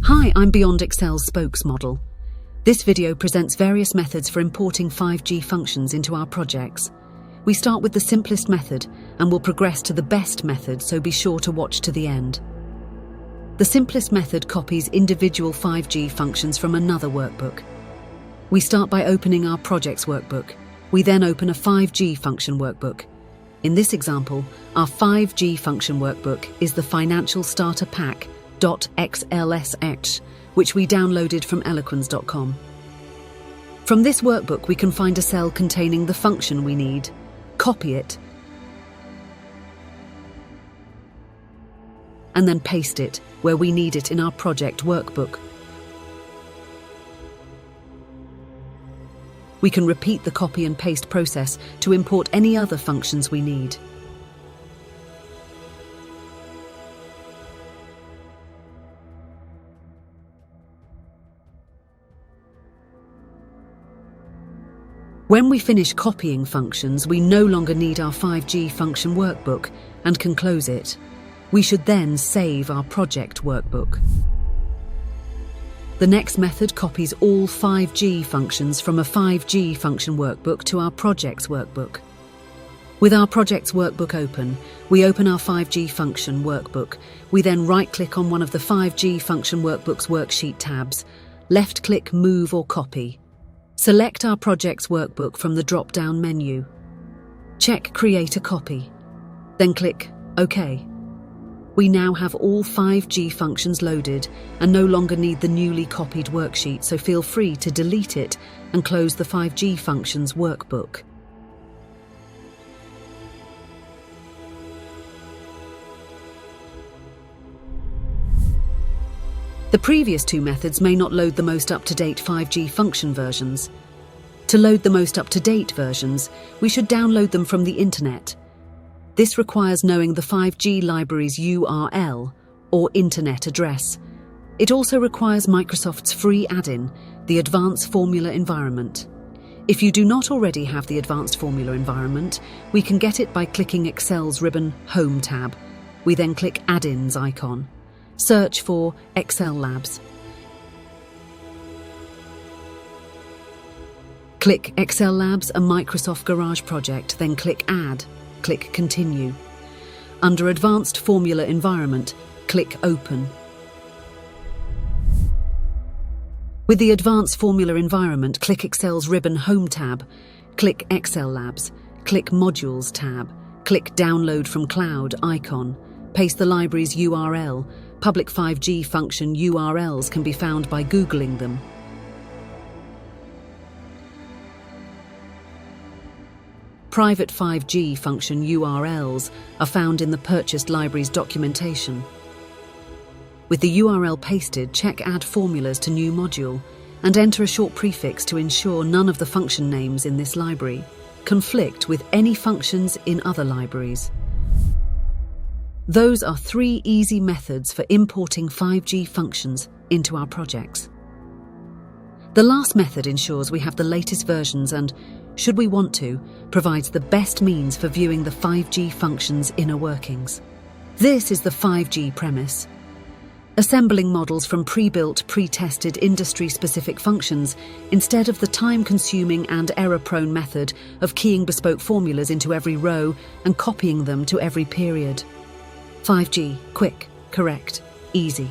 Hi, I'm Beyond Excel's spokesmodel. This video presents various methods for importing 5G functions into our projects. We start with the simplest method and will progress to the best method, so be sure to watch to the end. The simplest method copies individual 5G functions from another workbook. We start by opening our project's workbook. We then open a 5G function workbook. In this example, our 5G function workbook is the Financial Starter Pack .xlsh, which we downloaded from eloquence.com. From this workbook, we can find a cell containing the function we need, copy it, and then paste it where we need it in our project workbook. We can repeat the copy and paste process to import any other functions we need. When we finish copying functions, we no longer need our 5G function workbook and can close it. We should then save our project workbook. The next method copies all 5G functions from a 5G function workbook to our project's workbook. With our project's workbook open, we open our 5G function workbook. We then right-click on one of the 5G function workbook's worksheet tabs, left-click Move or Copy. Select our project's workbook from the drop-down menu. Check Create a Copy. Then click OK. We now have all 5G functions loaded and no longer need the newly copied worksheet, so feel free to delete it and close the 5G functions workbook. The previous two methods may not load the most up-to-date 5G function versions. To load the most up-to-date versions, we should download them from the internet. This requires knowing the 5G library's URL, or internet address. It also requires Microsoft's free add-in, the Advanced Formula Environment. If you do not already have the Advanced Formula Environment, we can get it by clicking Excel's ribbon Home tab. We then click Add-ins icon. Search for Excel Labs. Click Excel Labs, a Microsoft Garage project, then click Add. Click Continue. Under Advanced Formula Environment, click Open. With the Advanced Formula Environment, click Excel's ribbon Home tab. Click Excel Labs. Click Modules tab. Click Download from Cloud icon. Paste the library's URL. Public 5G function URLs can be found by Googling them. Private 5G function URLs are found in the purchased library's documentation. With the URL pasted, check Add Formulas to New Module and enter a short prefix to ensure none of the function names in this library conflict with any functions in other libraries. Those are 3 easy methods for importing 5G functions into our projects. The last method ensures we have the latest versions and, should we want to, provides the best means for viewing the 5G functions' inner workings. This is the 5G premise. Assembling models from pre-built, pre-tested industry-specific functions instead of the time-consuming and error-prone method of keying bespoke formulas into every row and copying them to every period. 5G, quick, correct, easy.